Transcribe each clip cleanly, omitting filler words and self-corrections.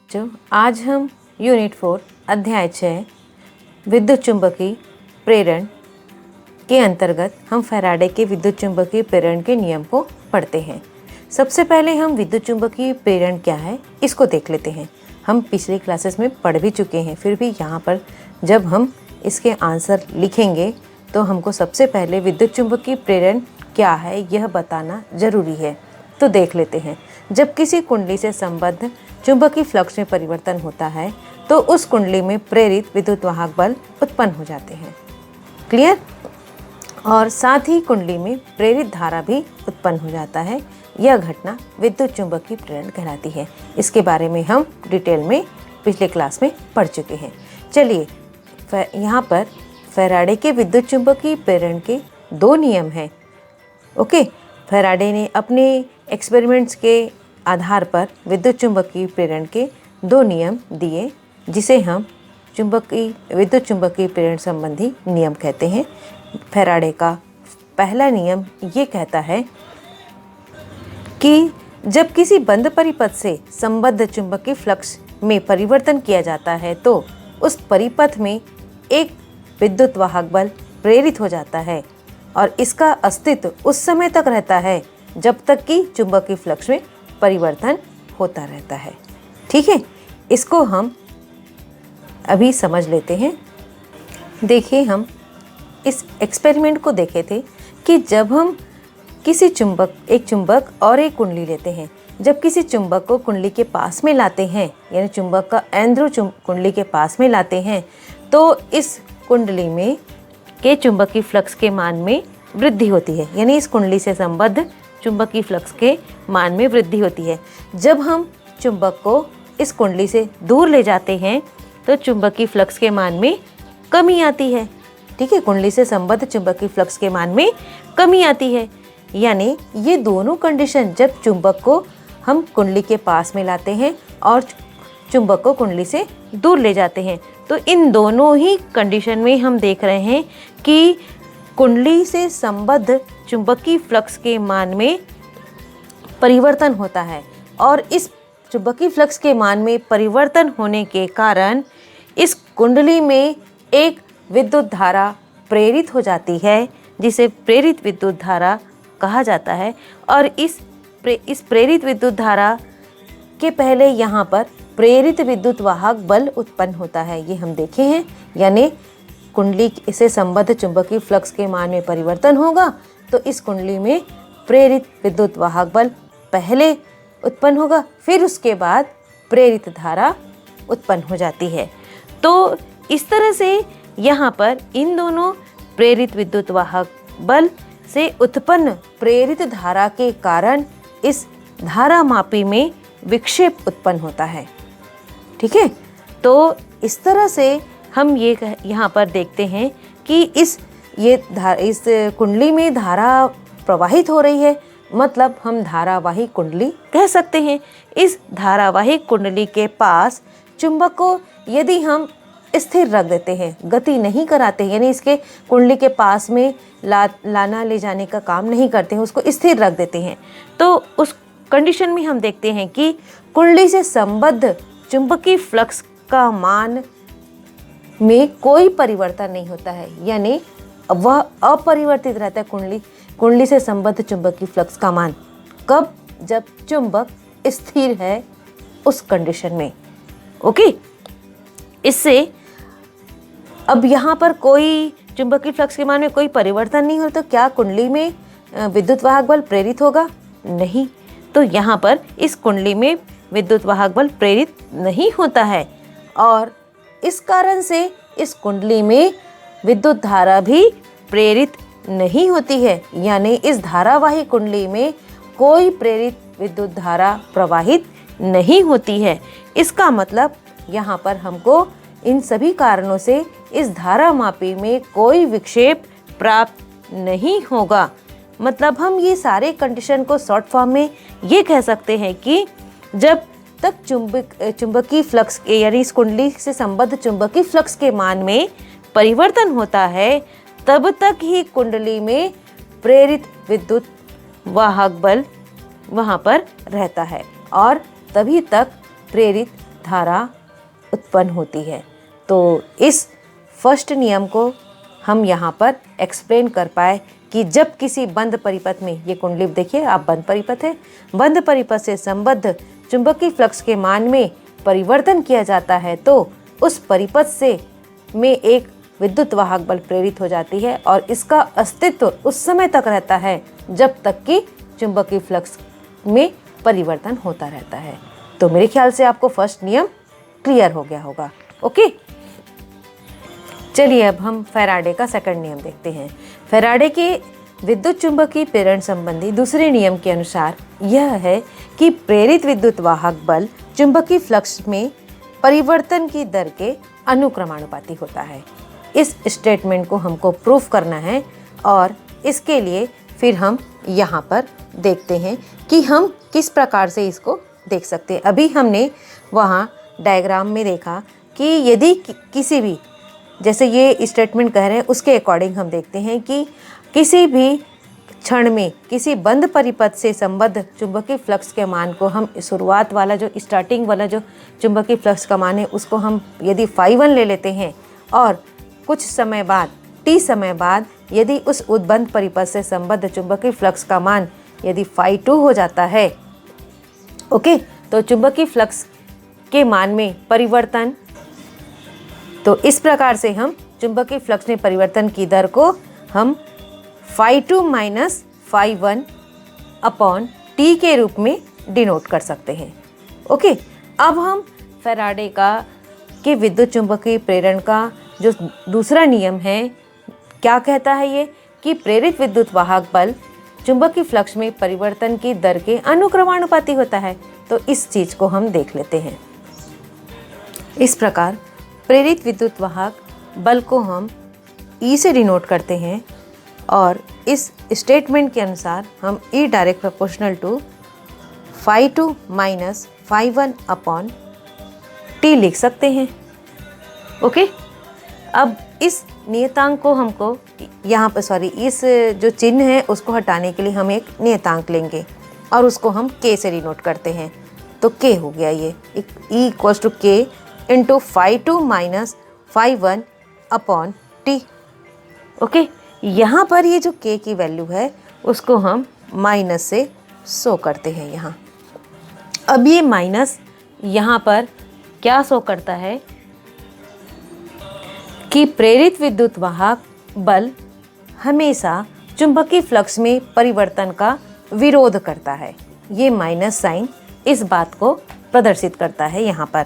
बच्चों, आज हम यूनिट 4 अध्याय 6 विद्युत चुंबकीय प्रेरण के अंतर्गत हम फैराडे के विद्युत चुंबकीय प्रेरण के नियम को पढ़ते हैं। सबसे पहले हम विद्युत चुंबकीय प्रेरण क्या है इसको देख लेते हैं। हम पिछली क्लासेस में पढ़ भी चुके हैं, फिर भी यहाँ पर जब हम इसके आंसर लिखेंगे तो हमको सबसे पहले विद्युत चुंबकीय प्रेरण क्या है यह बताना जरूरी है। तो देख लेते हैं। जब किसी कुंडली से संबद्ध चुंबकीय फ्लक्स में परिवर्तन होता है तो उस कुंडली में प्रेरित विद्युत वाहक बल उत्पन्न हो जाते हैं। क्लियर? और साथ ही कुंडली में प्रेरित धारा भी उत्पन्न हो जाता है। यह घटना विद्युत चुंबकीय प्रेरण कहलाती है। इसके बारे में हम डिटेल में पिछले क्लास में पढ़ चुके हैं। चलिए, यहाँ पर फैराडे के विद्युत चुंबकीय प्रेरण के दो नियम हैं। ओके, फैराडे ने अपने एक्सपेरिमेंट्स के आधार पर विद्युत चुंबकीय प्रेरण के दो नियम दिए, जिसे हम विद्युत चुंबकीय प्रेरण संबंधी नियम कहते हैं। फैराडे का पहला नियम ये कहता है कि जब किसी बंद परिपथ से संबद्ध चुंबकीय फ्लक्स में परिवर्तन किया जाता है तो उस परिपथ में एक विद्युत वाहक बल प्रेरित हो जाता है और इसका अस्तित्व उस समय तक रहता है जब तक कि चुंबकीय फ्लक्स में परिवर्तन होता रहता है। ठीक है, इसको हम अभी समझ लेते हैं। देखिए, हम इस एक्सपेरिमेंट को देखे थे कि जब हम एक चुंबक और एक कुंडली लेते हैं, जब किसी चुंबक को कुंडली के पास में लाते हैं, यानी चुंबक का केंद्र कुंडली के पास में लाते हैं, तो इस कुंडली में के चुंबकीय फ्लक्स के मान में वृद्धि होती है, यानी इस कुंडली से संबद्ध चुंबकीय फ्लक्स के मान में वृद्धि होती है। जब हम चुंबक को इस कुंडली से दूर ले जाते हैं तो चुंबकीय फ्लक्स के मान में कमी आती है। ठीक है, कुंडली से संबद्ध चुंबकीय फ्लक्स के मान में कमी आती है। यानी ये दोनों कंडीशन, जब चुंबक को हम कुंडली के पास में लाते हैं और चुंबक को कुंडली से दूर ले जाते हैं, तो इन दोनों ही कंडीशन में हम देख रहे हैं कि कुंडली से संबद्ध चुंबकीय फ्लक्स के मान में परिवर्तन होता है और इस चुंबकीय फ्लक्स के मान में परिवर्तन होने के कारण इस कुंडली में एक विद्युत धारा प्रेरित हो जाती है, जिसे प्रेरित विद्युत धारा कहा जाता है। और इस प्रेरित विद्युत धारा के पहले यहाँ पर प्रेरित विद्युत वाहक बल उत्पन्न होता है, ये हम देखे हैं। यानी कुंडली से संबद्ध चुंबकीय फ्लक्स के मान में परिवर्तन होगा तो इस कुंडली में प्रेरित विद्युत वाहक बल पहले उत्पन्न होगा, फिर उसके बाद प्रेरित धारा उत्पन्न हो जाती है। तो इस तरह से यहाँ पर इन दोनों प्रेरित विद्युत वाहक बल से उत्पन्न प्रेरित धारा के कारण इस धारामापी में विक्षेप उत्पन्न होता है। ठीक है, तो इस तरह से हम ये यहाँ पर देखते हैं कि इस कुंडली में धारा प्रवाहित हो रही है, मतलब हम धारावाही कुंडली कह सकते हैं। इस धारावाही कुंडली के पास चुंबक को यदि हम स्थिर रख देते हैं, गति नहीं कराते हैं, यानी इसके कुंडली के पास में लाना ले जाने का काम नहीं करते हैं, उसको स्थिर रख देते हैं, तो उस कंडीशन में हम देखते हैं कि कुंडली से संबद्ध चुंबकीय फ्लक्स का मान में कोई परिवर्तन नहीं होता है, यानी वह अपरिवर्तित रहता है। कुंडली से संबद्ध चुंबकीय फ्लक्स का मान कब? जब चुंबक स्थिर है उस कंडीशन में। ओके, इससे अब यहाँ पर कोई चुंबकीय फ्लक्स के मान में कोई परिवर्तन नहीं हो तो क्या कुंडली में विद्युत वाहक बल प्रेरित होगा? नहीं। तो यहाँ पर इस कुंडली में विद्युत वाहक बल प्रेरित नहीं होता है और इस कारण से इस कुंडली में विद्युत धारा भी प्रेरित नहीं होती है, यानी इस धारावाही कुंडली में कोई प्रेरित विद्युत धारा प्रवाहित नहीं होती है। इसका मतलब यहाँ पर हमको इन सभी कारणों से इस धारामापी में कोई विक्षेप प्राप्त नहीं होगा। मतलब हम ये सारे कंडीशन को शॉर्ट फॉर्म में ये कह सकते हैं कि जब तक चुंबकीय फ्लक्स के, यानी इस कुंडली से संबद्ध चुंबकीय फ्लक्स के मान में परिवर्तन होता है, तब तक ही कुंडली में प्रेरित विद्युत वाहक बल वहाँ पर रहता है और तभी तक प्रेरित धारा उत्पन्न होती है। तो इस फर्स्ट नियम को हम यहाँ पर एक्सप्लेन कर पाए कि जब किसी बंद परिपथ में, ये कुंडली देखिए आप, बंद परिपथ है, बंद परिपथ से संबद्ध चुंबकीय फ्लक्स के मान में परिवर्तन किया जाता है तो उस परिपथ से में एक विद्युत वाहक बल प्रेरित हो जाती है और इसका अस्तित्व उस समय तक रहता है जब तक कि चुंबकीय फ्लक्स में परिवर्तन होता रहता है। तो मेरे ख्याल से आपको फर्स्ट नियम क्लियर हो गया होगा। ओके, चलिए अब हम फैराडे का सेकंड नियम देखते हैं। फैराडे के विद्युत चुंबकीय प्रेरण संबंधी दूसरे नियम के अनुसार यह है कि प्रेरित विद्युत वाहक बल चुंबकीय फ्लक्स में परिवर्तन की दर के अनुक्रमानुपाती होता है। इस स्टेटमेंट को हमको प्रूफ करना है और इसके लिए फिर हम यहाँ पर देखते हैं कि हम किस प्रकार से इसको देख सकते हैं। अभी हमने वहाँ डायग्राम में देखा कि यदि किसी भी, जैसे ये स्टेटमेंट कह रहे हैं उसके अकॉर्डिंग हम देखते हैं कि किसी भी क्षण में किसी बंद परिपथ से संबद्ध चुंबकीय फ्लक्स के मान को हम शुरुआत वाला जो स्टार्टिंग वाला जो चुंबकीय फ्लक्स का मान है उसको हम यदि φ1 ले लेते हैं और कुछ समय बाद t समय बाद यदि उस उद्बंध परिपथ से संबद्ध चुंबकीय फ्लक्स का मान यदि φ2 हो जाता है, ओके, तो चुंबकीय फ्लक्स के मान में परिवर्तन, तो इस प्रकार से हम चुंबकीय फ्लक्स में परिवर्तन की दर को हम φ2 माइनस φ1 अपॉन t के रूप में डिनोट कर सकते हैं। ओके, अब हम फैराडे का के विद्युत चुंबकीय प्रेरण का जो दूसरा नियम है क्या कहता है, ये कि प्रेरित विद्युत वाहक बल चुंबकीय फ्लक्स में परिवर्तन की दर के अनुक्रमानुपाती होता है। तो इस चीज को हम देख लेते हैं। इस प्रकार प्रेरित विद्युत वाहक बल को हम E से डिनोट करते हैं और इस स्टेटमेंट के अनुसार हम E direct proportional to φ2 minus φ1 upon t लिख सकते हैं। ओके, अब इस नियतांक को हमको यहाँ पर इस जो चिन्ह है उसको हटाने के लिए हम एक नियतांक लेंगे और उसको हम k से डिनोट करते हैं। तो k हो गया ये E equals to k into φ2 minus φ1 upon t। Okay, यहाँ पर ये जो k की वैल्यू है उसको हम माइनस से शो करते हैं यहाँ। अब ये माइनस यहाँ पर क्या शो करता है कि प्रेरित विद्युत वाहक बल हमेशा चुंबकीय फ्लक्स में परिवर्तन का विरोध करता है। ये माइनस साइन इस बात को प्रदर्शित करता है यहाँ पर।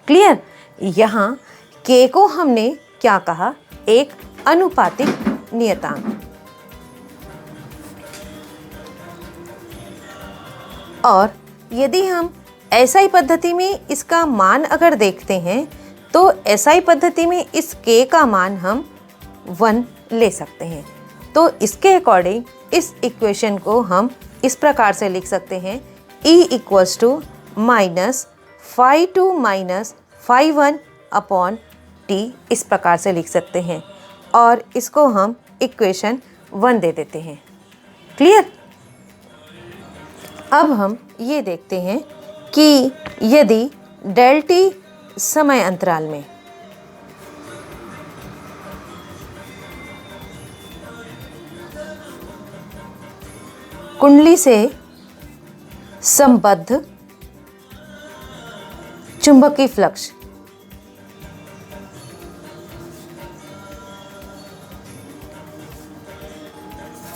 क्लियर? यहाँ k को हमने क्या कहा, एक अनुपातिक नियतांक, और यदि हम SI पद्धति में इसका मान अगर देखते हैं तो SI पद्धति में इस k का मान हम 1 ले सकते हैं। तो इसके अकॉर्डिंग इस इक्वेशन को हम इस प्रकार से लिख सकते हैं, E equals to minus φ2 minus φ1 upon t, इस प्रकार से लिख सकते हैं और इसको हम इक्वेशन 1 दे देते हैं। क्लियर? अब हम ये देखते हैं कि यदि डेल t समय अंतराल में कुंडली से संबद्ध चुंबकीय फ्लक्स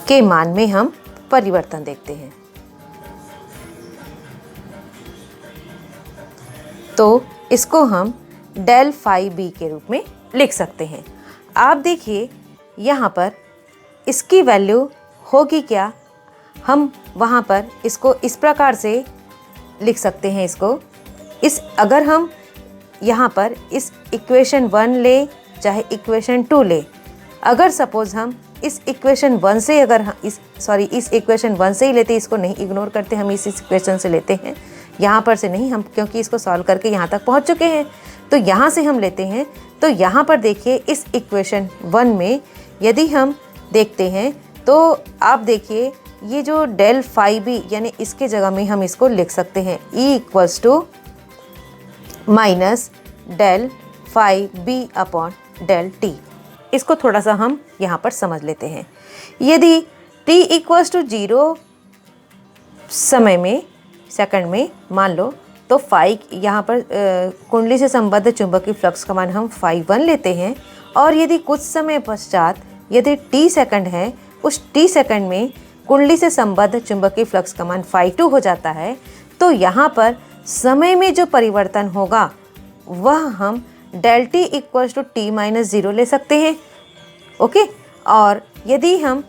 के मान में हम परिवर्तन देखते हैं, तो इसको हम डेल फाई बी के रूप में लिख सकते हैं। आप देखिए यहाँ पर इसकी वैल्यू होगी क्या, हम वहाँ पर इसको इस प्रकार से लिख सकते हैं। इसको अगर हम यहाँ पर इस इक्वेशन 1 ले चाहे इक्वेशन 2 ले, अगर सपोज हम इस इक्वेशन 1 से इस इक्वेशन 1 से ही लेते, इसको नहीं इग्नोर करते, हम इस इक्वेशन से लेते हैं, यहाँ पर से नहीं, हम क्योंकि इसको सॉल्व करके यहाँ तक पहुँच चुके हैं तो यहाँ से हम लेते हैं। तो यहाँ पर देखिए इस इक्वेशन 1 में यदि हम देखते हैं तो आप देखिए ये जो डेल फाई बी यानी इसके जगह में हम इसको लिख सकते हैं, E equals to minus del phi B upon del T. इसको थोड़ा सा हम यहाँ पर समझ लेते हैं। यदि t इक्वल्स टू 0 समय में, सेकंड में मान लो, तो फाई यहाँ पर कुंडली से संबद्ध चुंबकीय फ्लक्स का मान हम फाई 1 लेते हैं। और यदि कुछ समय पश्चात यदि t सेकंड है, उस t सेकंड में कुंडली से संबद्ध चुंबकीय फ्लक्स का मान फाई 2 हो जाता है, तो यहाँ पर समय में जो परिवर्तन होगा वह हम del T equals to T minus 0 ले सकते हैं। ओके। और यदि हम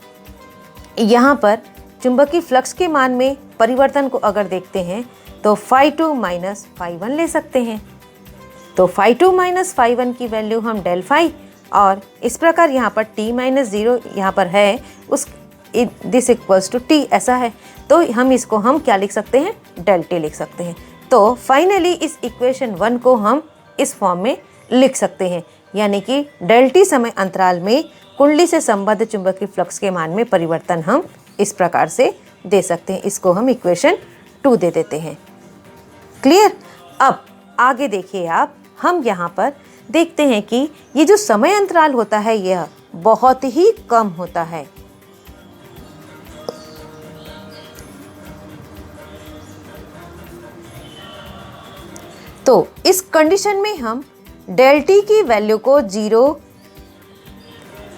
यहाँ पर चुंबकीय फ्लक्स के मान में परिवर्तन को अगर देखते हैं तो फाई 2 माइनस फाई 1 ले सकते हैं। तो फाई 2 माइनस फाई 1 की वैल्यू हम डेल फाई, और इस प्रकार यहाँ पर t माइनस 0 यहाँ पर है, उस दिस इक्वल्स टू t ऐसा है, तो हम इसको हम क्या लिख सकते हैं, डेल टी लिख सकते हैं। तो फाइनली इस इक्वेशन 1 को हम इस फॉर्म में लिख सकते हैं, यानी कि डेल टी समय अंतराल में कुंडली से संबद्ध चुंबकीय फ्लक्स के मान में परिवर्तन हम इस प्रकार से दे सकते हैं। इसको हम इक्वेशन 2 दे देते हैं। क्लियर। अब आगे देखिए आप, हम यहाँ पर देखते हैं कि ये जो समय अंतराल होता है यह बहुत ही कम होता है। तो इस कंडीशन में हम डेल टी की वैल्यू को 0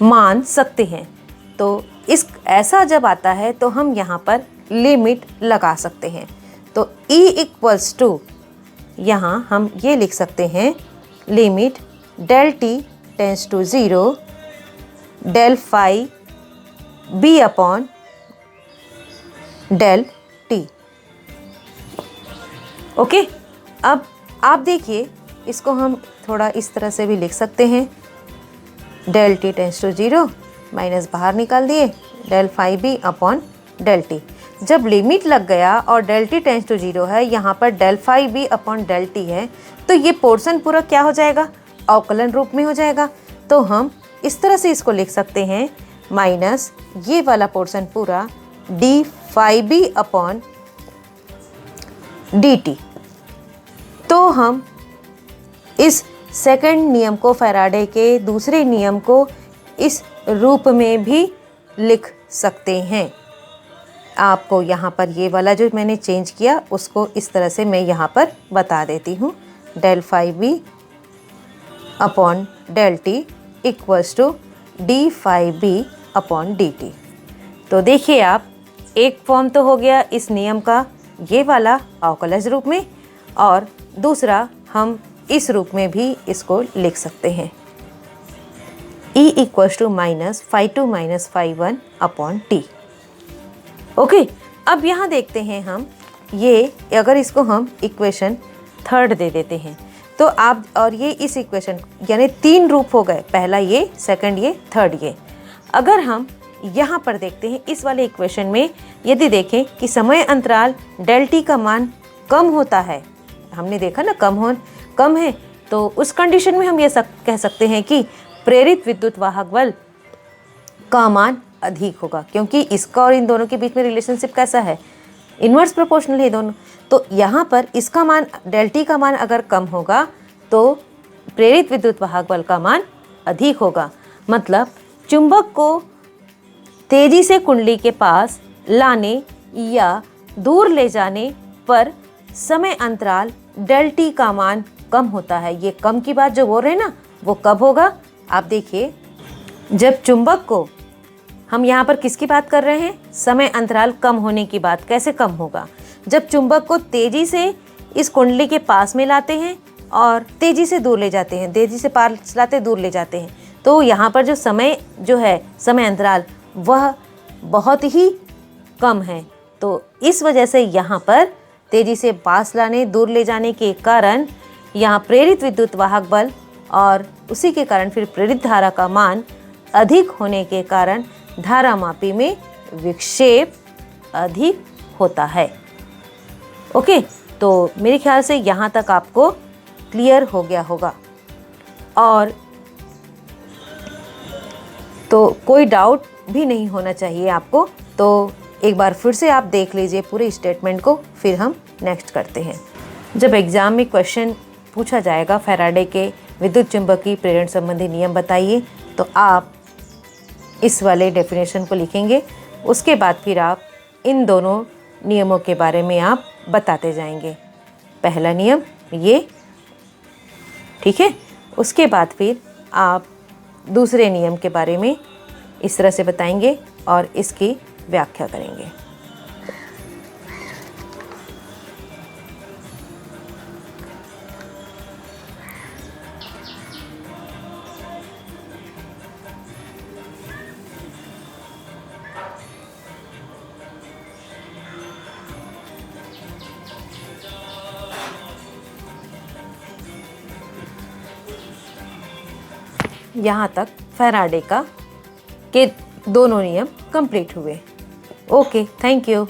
मान सकते हैं। तो इस ऐसा जब आता है तो हम यहाँ पर लिमिट लगा सकते हैं। तो E इक्वल्स टू, यहाँ हम ये लिख सकते हैं, limit del T tends to 0 del phi B upon del T. Okay. अब आप देखिए, इसको हम थोड़ा इस तरह से भी लिख सकते हैं, del T tends to 0 minus बाहर निकाल दिए, del phi B upon del T. जब लिमिट लग गया और डेल टी टेंस टू 0 है, यहाँ पर del phi B upon del T है, तो ये पोर्शन पूरा क्या हो जाएगा, अवकलन रूप में हो जाएगा। तो हम इस तरह से इसको लिख सकते हैं, माइनस ये वाला पोर्शन पूरा D phi B upon D T. तो हम इस सेकंड नियम को, फैराडे के दूसरे नियम को इस रूप में भी लिख सकते हैं। आपको यहाँ पर ये वाला जो मैंने चेंज किया उसको इस तरह से मैं यहाँ पर बता देती हूँ, del phi B upon del T equals to D phi B upon D T. तो देखिए आप, एक फॉर्म तो हो गया इस नियम का ये वाला अवकलज रूप में, और दूसरा हम इस रूप में भी इसको लिख सकते हैं, E equals to minus phi 2 minus phi 1 upon T. Okay. अब यहाँ देखते हैं हम, ये अगर इसको हम इक्वेशन 3 दे देते हैं तो आप, और ये इस इक्वेशन यानी 3 रूप हो गए, पहला ये, सेकंड ये, थर्ड ये। अगर हम यहाँ पर देखते हैं इस वाले इक्वेशन में, यदि देखें कि समय अंतराल डेल टी का मान कम होता है, हमने देखा ना कम है, तो उस कंडीशन में हम ये कह सकते हैं कि प्रेरित विद्युत वाहक बल का मान अधिक होगा, क्योंकि इसका और इन दोनों के बीच में रिलेशनशिप कैसा है, इन्वर्स प्रोपोर्शनल है दोनों। तो यहाँ पर इसका मान, डेल टी का मान अगर कम होगा तो प्रेरित विद्युत वाहक बल का मान अधिक होगा। मतलब चुंबक को तेजी से कुंडली के पास लाने या दूर ले जाने पर समय अंतराल डेल टी का मान कम होता है। ये कम की बात जो बोल रहे हैं ना, वो कब होगा, आप देखिए, जब चुंबक को, हम यहाँ पर किसकी बात कर रहे हैं, समय अंतराल कम होने की बात। कैसे कम होगा, जब चुंबक को तेजी से इस कुंडली के पास में लाते हैं और तेजी से दूर ले जाते हैं, तेजी से पास लाते दूर ले जाते हैं, तो यहाँ पर जो समय जो है, समय अंतराल, वह बहुत ही कम है। तो इस वजह से यहाँ पर तेजी से पास लाने दूर ले जाने के कारण यहाँ प्रेरित विद्युत वाहक बल और उसी के कारण फिर प्रेरित धारा का मान अधिक होने के कारण धारामापी में विक्षेप अधिक होता है। ओके, तो मेरे ख्याल से यहाँ तक आपको क्लियर हो गया होगा, और तो कोई डाउट भी नहीं होना चाहिए आपको। तो एक बार फिर से आप देख लीजिए पूरे स्टेटमेंट को, फिर हम नेक्स्ट करते हैं। जब एग्ज़ाम में क्वेश्चन पूछा जाएगा फैराडे के विद्युत चुंबकीय प्रेरण संबंधी नियम बताइए, तो आप इस वाले डेफिनेशन को लिखेंगे। उसके बाद फिर आप इन दोनों नियमों के बारे में आप बताते जाएंगे। पहला नियम ये, ठीक है। उसके बाद फिर आप दूसरे नियम के बारे में इस तरह से बताएंगे और इसकी व्याख्या करेंगे। यहाँ तक फैराडे के दोनों नियम कंप्लीट हुए। Okay, thank you.